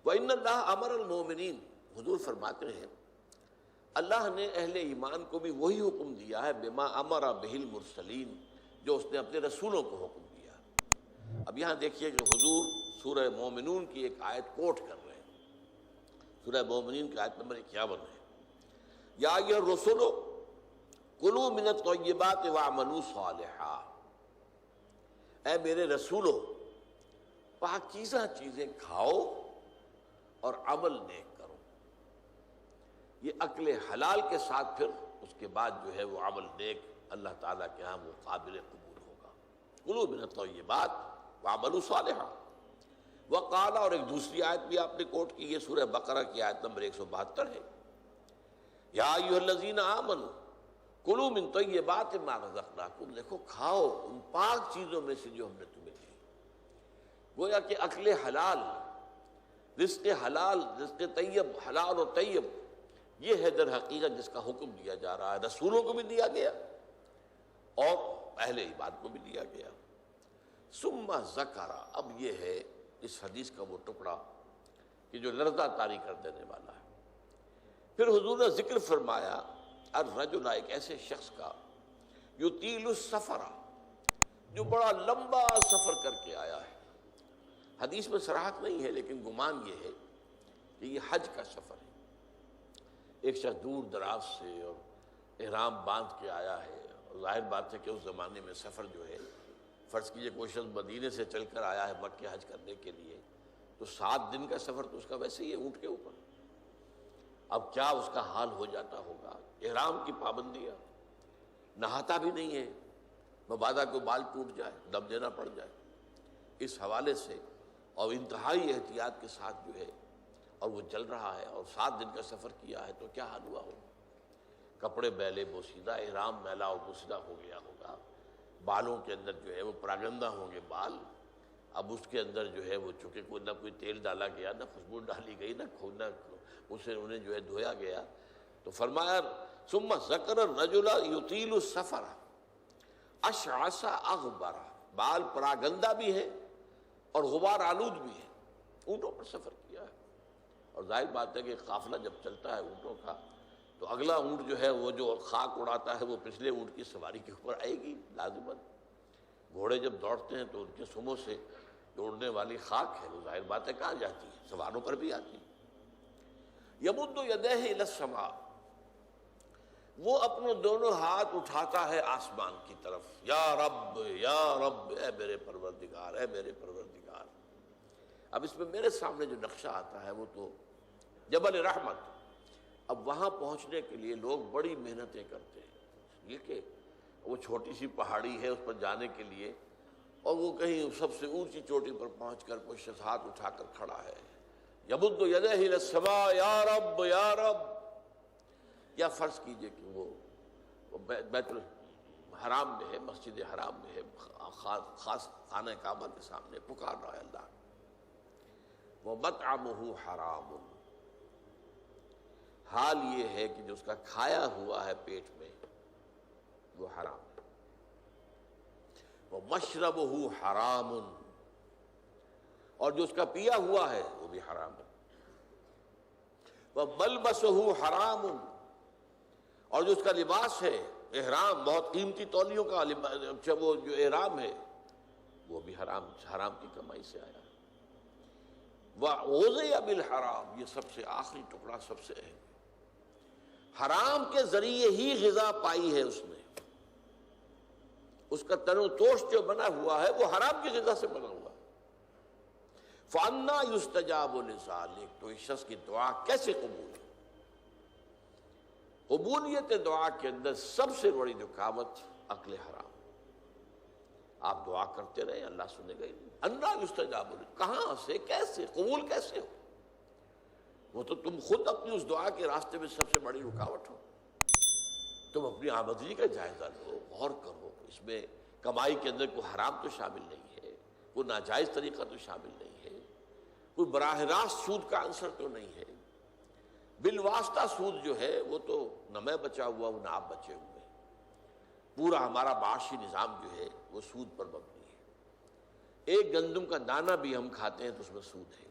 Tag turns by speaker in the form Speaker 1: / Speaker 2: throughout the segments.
Speaker 1: وَإِنَّ اللَّهَ أَمَرَ الْمُؤْمِنِينَ، حضور فرماتے ہیں اللہ نے اہل ایمان کو بھی وہی حکم دیا ہے بما امر بہ المرسلین، جو اس نے اپنے رسولوں کو حکم دیا۔ اب یہاں دیکھیے کہ حضور سورہ مومنون کی ایک آیت کوٹ کر رہے ہیں، سورہ مومنین کی آیت نمبر 51 ہے، یا ایھا الرسل کلوا من الطیبات واعملوا صالحا، اے میرے رسولو پاکیزہ چیزیں کھاؤ اور عمل نیک کرو۔ یہ عقل حلال کے ساتھ پھر اس کے بعد جو ہے وہ عمل نیک اللہ تعالیٰ کے ہاں وہ قابل قبول ہوگا۔ کلوا من الطیبات واعملوا صالحا۔ وقال، اور ایک دوسری آیت بھی آپ نے کوٹ کی، یہ سورہ بقرہ کی آیت نمبر 172 ہے، یا ایھا الذین آمنوا کلوا من طیبات ما رزقناکم، دیکھو کھاؤ ان پاک چیزوں میں سے جو ہم نے تمہیں دی۔ گویا کہ عقل حلال، رزق حلال، رزق طیب، حلال اور طیب، یہ ہے در حقیقت جس کا حکم دیا جا رہا ہے، رسولوں کو بھی دیا گیا اور اہل ایمان کو بھی دیا گیا۔ ثم ذکر، اب یہ ہے اس حدیث کا وہ ٹکڑا کہ جو لرزہ طاری کر دینے والا ہے۔ پھر حضور نے ذکر فرمایا الرجل، ایک ایسے شخص کا یطیل السفر، جو بڑا لمبا سفر کر کے آیا ہے۔ حدیث میں صراحت نہیں ہے لیکن گمان یہ ہے کہ یہ حج کا سفر ہے۔ ایک شخص دور دراز سے اور احرام باندھ کے آیا ہے، اور ظاہر بات ہے کہ اس زمانے میں سفر جو ہے، فرض کیجئے کوئی شخص مدینے سے چل کر آیا ہے مکہ حج کرنے کے لیے، تو 7 دن کا سفر تو اس کا ویسے ہی ہے اونٹ کے اوپر۔ اب کیا اس کا حال ہو جاتا ہوگا، احرام کی پابندیاں، نہاتا بھی نہیں ہے، مبادا کو بال ٹوٹ جائے، دم دینا پڑ جائے، اس حوالے سے اور انتہائی احتیاط کے ساتھ جو ہے، اور وہ چل رہا ہے اور 7 دن کا سفر کیا ہے، تو کیا حال ہوا ہوگا؟ کپڑے میلے بوسیدہ، احرام میلا اور بوسیدہ ہو گیا ہوگا، بالوں کے اندر جو ہے وہ پراگندہ ہوں گے بال، اب اس کے اندر جو ہے وہ چونکہ کوئی نہ کوئی تیل ڈالا گیا، نہ خوشبو ڈالی گئی، نہ اسے انہیں جو ہے دھویا گیا، تو فرمایا ثم ذکر الرجل یطیل السفر اشعث اغبر، بال پراگندہ بھی ہے اور غبار آلود بھی ہے، اونٹوں پر سفر کیا ہے۔ اور ظاہر بات ہے کہ قافلہ جب چلتا ہے اونٹوں کا، تو اگلا اونٹ جو ہے وہ جو خاک اڑاتا ہے وہ پچھلے اونٹ کی سواری کے اوپر آئے گی لازماً۔ گھوڑے جب دوڑتے ہیں تو ان کے سموں سے جو اڑنے والی خاک ہے وہ ظاہر بات ہے کہاں جاتی ہے، سواروں پر بھی آتی ہے۔ یمد یدیہ الی السماء، وہ اپنے دونوں ہاتھ اٹھاتا ہے آسمان کی طرف، یا رب یا رب، اے میرے پروردگار اے میرے پروردگار۔ اب اس میں میرے سامنے جو نقشہ آتا ہے وہ تو جبل رحمت۔ اب وہاں پہنچنے کے لیے لوگ بڑی محنتیں کرتے ہیں، یہ کہ وہ چھوٹی سی پہاڑی ہے، اس پر جانے کے لیے، اور وہ کہیں سب سے اونچی چوٹی پر پہنچ کر کوئی شخص ہاتھ اٹھا کر کھڑا ہے، یمد یدیہ الی السماء یا رب یا رب، یا فرض کیجئے کہ وہ بیت الحرام میں ہے، مسجد حرام میں ہے، خاص خانہ کعبہ کے سامنے پکار رہا ہے اللہ، وَمَطْعَمُهُ حَرَامٌ، حال یہ ہے کہ جو اس کا کھایا ہوا ہے پیٹ میں وہ حرام ہے، وَمَشْرَبُهُ حَرَامٌ، اور جو اس کا پیا ہوا ہے وہ بھی حرام ہے، وَمَلْبَسُهُ حَرَامٌ، اور جو اس کا لباس ہے احرام، بہت قیمتی تولیوں کا وہ جو احرام ہے وہ بھی حرام کی کمائی سے آیا ہے۔ وَغُذِيَ بِالْحَرَامِ، یہ سب سے آخری ٹکڑا سب سے اہم، حرام کے ذریعے ہی غذا پائی ہے اس نے، اس کا تن و توش جو بنا ہوا ہے وہ حرام کی غذا سے بنا ہوا ہے۔ فَأَنَّىٰ يُسْتَجَابُ لِذَٰلِكَ، تو اس شخص کی دعا کیسے قبول ہے؟ قبولیت دعا کے اندر سب سے بڑی رکاوٹ عقل حرام۔ آپ دعا کرتے رہے اللہ سنے گا ہی نہیں۔ انا یستجاب، کہاں سے کیسے قبول کیسے ہو؟ وہ تو تم خود اپنی اس دعا کے راستے میں سب سے بڑی رکاوٹ ہو۔ تم اپنی آمدنی کا جائزہ لو، غور کرو، اس میں کمائی کے اندر کوئی حرام تو شامل نہیں ہے، کوئی ناجائز طریقہ تو شامل نہیں ہے، کوئی براہ راست سود کا عنصر تو نہیں ہے، بالواسطہ سود جو ہے وہ تو نہ میں بچا ہوا ہوں نہ آپ بچے ہوئے، پورا ہمارا معاشی نظام جو ہے وہ سود پر مبنی ہے۔ ایک گندم کا دانہ بھی ہم کھاتے ہیں تو اس میں سود ہے،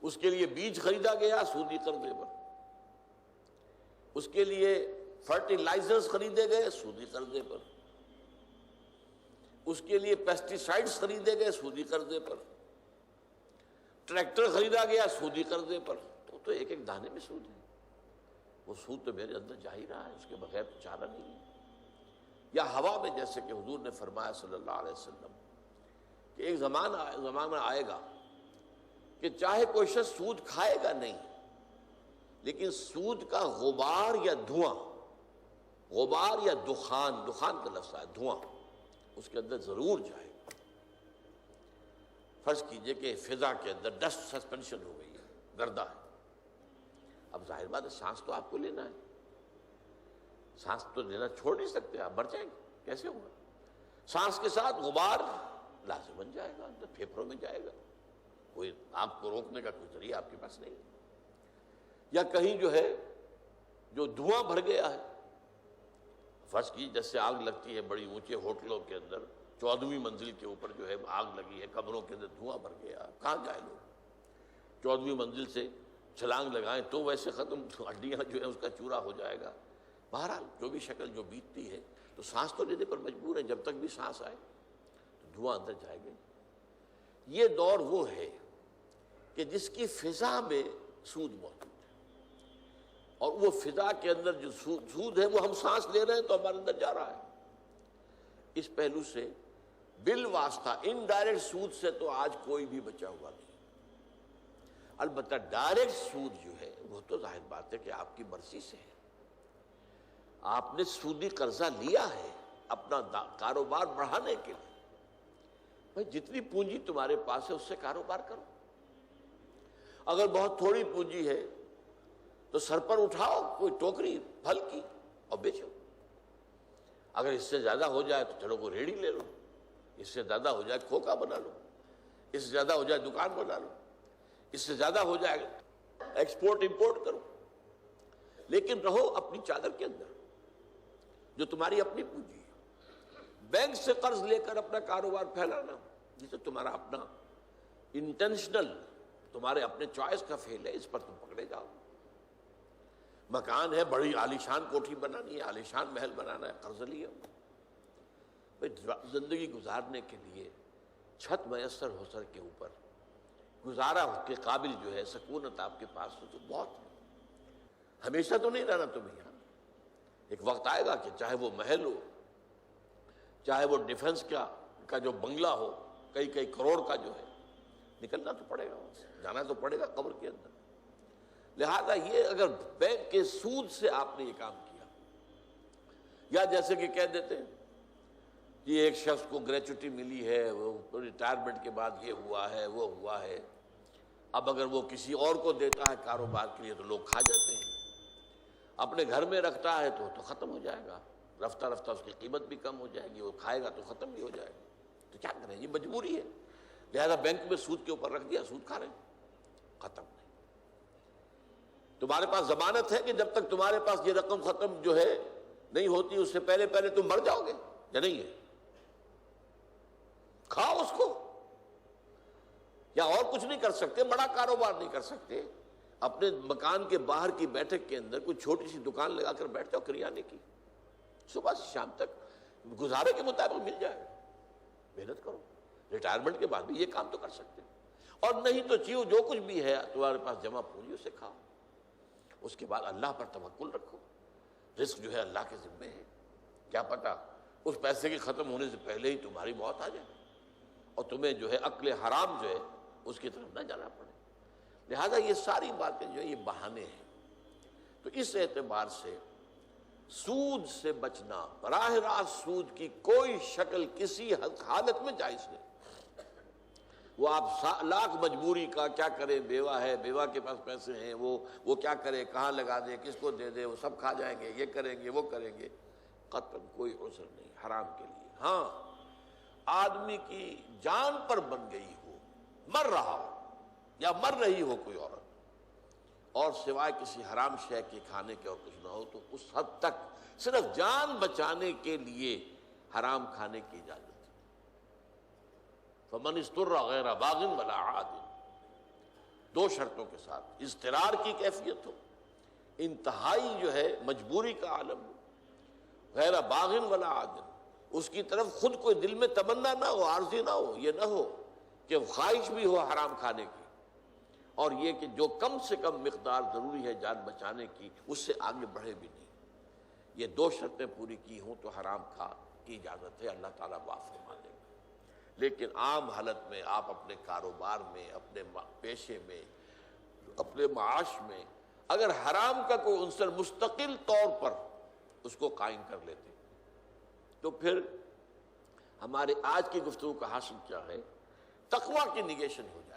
Speaker 1: اس کے لیے بیج خریدا گیا سودی قرضے پر، اس کے لیے فرٹیلائزرز خریدے گئے سودی قرضے پر، اس کے لیے پیسٹی سائیڈز خریدے گئے سودی قرضے پر، ٹریکٹر خریدا گیا سودی قرضے پر. تو ایک ایک دانے میں سود ہے. وہ سود تو میرے اندر جا ہی رہا ہے، اس کے بغیر تو چارہ نہیں ہے. یا ہوا میں، جیسے کہ حضور نے فرمایا صلی اللہ علیہ وسلم کہ ایک زمانہ آئے گا کہ چاہے کوئی شخص سود کھائے گا نہیں، لیکن سود کا غبار یا دھواں، غبار یا دخان کا لفظ ہے دھواں، اس کے اندر ضرور جائے گا. فرض کیجئے کہ فضا کے اندر ڈسٹ سسپینشن ہو گئی ہے، گردہ ہے. اب ظاہر بات ہے سانس تو آپ کو لینا ہے، سانس تو لینا چھوڑ نہیں سکتے، آپ مر جائیں گے، کیسے ہوگا؟ سانس کے ساتھ غبار لازم بن جائے گا، اندر پھیپھڑوں میں جائے گا، کوئی آپ کو روکنے کا کوئی ذریعہ آپ کے پاس نہیں. یا کہیں جو دھواں بھر گیا ہے، فرض کی جیسے آگ لگتی ہے بڑی اونچے ہوٹلوں کے اندر، 14ویں منزل کے اوپر آگ لگی ہے، کمروں کے اندر دھواں بھر گیا، کہاں جائے لوگ؟ 14ویں منزل سے چھلانگ لگائیں تو ویسے ختم، ہڈیاں اس کا چورا ہو جائے گا. بہرحال جو بھی شکل جو بیتتی ہے، تو سانس تو لینے پر مجبور ہے، جب تک بھی سانس آئے تو دھواں اندر جائے گا. یہ دور وہ ہے کہ جس کی فضا میں سود موجود ہے، اور وہ فضا کے اندر جو سود ہے وہ ہم سانس لے رہے ہیں تو ہمارے اندر جا رہا ہے. اس پہلو سے بالواسطہ انڈائریکٹ سود سے تو آج کوئی بھی بچا ہوا نہیں. البتہ ڈائریکٹ سود جو ہے وہ تو ظاہر بات ہے کہ آپ کی مرضی سے ہے. آپ نے سودی قرضہ لیا ہے اپنا کاروبار بڑھانے کے لیے. بھائی جتنی پونجی تمہارے پاس ہے اس سے کاروبار کرو. اگر بہت تھوڑی پونجی ہے تو سر پر اٹھاؤ کوئی ٹوکری پھل کی اور بیچو. اگر اس سے زیادہ ہو جائے تو چلو کوئی ریڑھی لے لو، اس سے زیادہ ہو جائے کھوکا بنا لو، اس سے زیادہ ہو جائے دکان بنا لو، اس سے زیادہ ہو جائے ایکسپورٹ امپورٹ کرو. لیکن رہو اپنی چادر کے اندر جو تمہاری اپنی پونجی ہے. بینک سے قرض لے کر اپنا کاروبار پھیلانا یہ تو تمہارا اپنا انٹینشنل، تمہارے اپنے چوائس کا فیل ہے، اس پر تم پکڑے جاؤ. مکان ہے، بڑی عالیشان کوٹھی بنانی ہے، عالیشان محل بنانا ہے، قرض لیا. زندگی گزارنے کے لیے چھت میسر ہو سر کے اوپر، گزارا کے قابل سکونت آپ کے پاس ہو تو بہت ہے. ہمیشہ تو نہیں رہنا تم یہاں. ایک وقت آئے گا کہ چاہے وہ محل ہو، چاہے وہ ڈیفنس کا جو بنگلہ ہو، کئی کروڑ کا نکلنا تو پڑے گا، جانا تو پڑے گا قبر کے اندر. لہذا یہ اگر بینک کے سود سے آپ نے یہ کام کیا، یا جیسے کہ کہہ دیتے ہیں کہ ایک شخص کو گریچوٹی ملی ہے، وہ ریٹائرمنٹ کے بعد یہ ہوا ہے وہ ہوا ہے، اب اگر وہ کسی اور کو دیتا ہے کاروبار کے لیے تو لوگ کھا جاتے ہیں. اپنے گھر میں رکھتا ہے تو ختم ہو جائے گا، رفتہ رفتہ اس کی قیمت بھی کم ہو جائے گی، وہ کھائے گا تو ختم بھی ہو جائے گا. تو کیا کریں، یہ مجبوری ہے. لہذا بینک میں سود کے اوپر رکھ دیا، سود کھا رہے ہیں، ختم نہیں. تمہارے پاس ضمانت ہے کہ جب تک تمہارے پاس یہ رقم ختم نہیں ہوتی اس سے پہلے تم مر جاؤ گے یا نہیں ہے؟ کھاؤ اس کو. یا اور کچھ نہیں کر سکتے، بڑا کاروبار نہیں کر سکتے، اپنے مکان کے باہر کی بیٹھک کے اندر کوئی چھوٹی سی دکان لگا کر بیٹھ جاؤ کریانے کی، صبح سے شام تک گزارے کے مطابق مل جائے. محنت کرو، ریٹائرمنٹ کے بعد بھی یہ کام تو کر سکتے. اور نہیں تو چیو جو کچھ بھی ہے تمہارے پاس جمع پونجی اسے کھاؤ. اس کے بعد اللہ پر توکل رکھو. رزق اللہ کے ذمے ہے. کیا پتہ اس پیسے کے ختم ہونے سے پہلے ہی تمہاری موت آ جائے اور تمہیں عقل حرام اس کی طرف نہ جانا پڑے. لہذا یہ ساری باتیں یہ بہانے ہیں. تو اس اعتبار سے سود سے بچنا، براہ راست سود کی کوئی شکل کسی حالت میں جائز نہیں. وہ آپ لاکھ مجبوری کا کیا کرے، بیوہ ہے، بیوہ کے پاس پیسے ہیں، وہ کیا کرے، کہاں لگا دے، کس کو دے دے، وہ سب کھا جائیں گے، یہ کریں گے وہ کریں گے. قطعاً کوئی عذر نہیں حرام کے لیے. ہاں آدمی کی جان پر بن گئی ہو، مر رہا ہو یا مر رہی ہو کوئی عورت، اور سوائے کسی حرام شے کے کھانے کے اور کچھ نہ ہو، تو اس حد تک صرف جان بچانے کے لیے حرام کھانے کی اجازت. فمن استر غیر باغ ولا عاد، دو شرطوں کے ساتھ، اضطرار کی کیفیت ہو، انتہائی جو ہے مجبوری کا عالم ہو، غیر باغن ولا عادن، اس کی طرف خود کوئی دل میں تمنا نہ ہو، عارضی نہ ہو، یہ نہ ہو کہ خواہش بھی ہو حرام کھانے کی، اور یہ کہ جو کم سے کم مقدار ضروری ہے جان بچانے کی اس سے آگے بڑھے بھی نہیں۔ یہ دو شرطیں پوری کی ہوں تو حرام کھا کی اجازت ہے، اللہ تعالیٰ معاف فرما دے گا۔ لیکن عام حالت میں آپ اپنے کاروبار میں، اپنے پیشے میں، اپنے معاش میں اگر حرام کا کوئی عنصر مستقل طور پر اس کو قائم کر لیتے تو پھر ہمارے آج کی گفتگو کا حاصل کیا ہے؟ تقویٰ کی نگیشن ہو جائے۔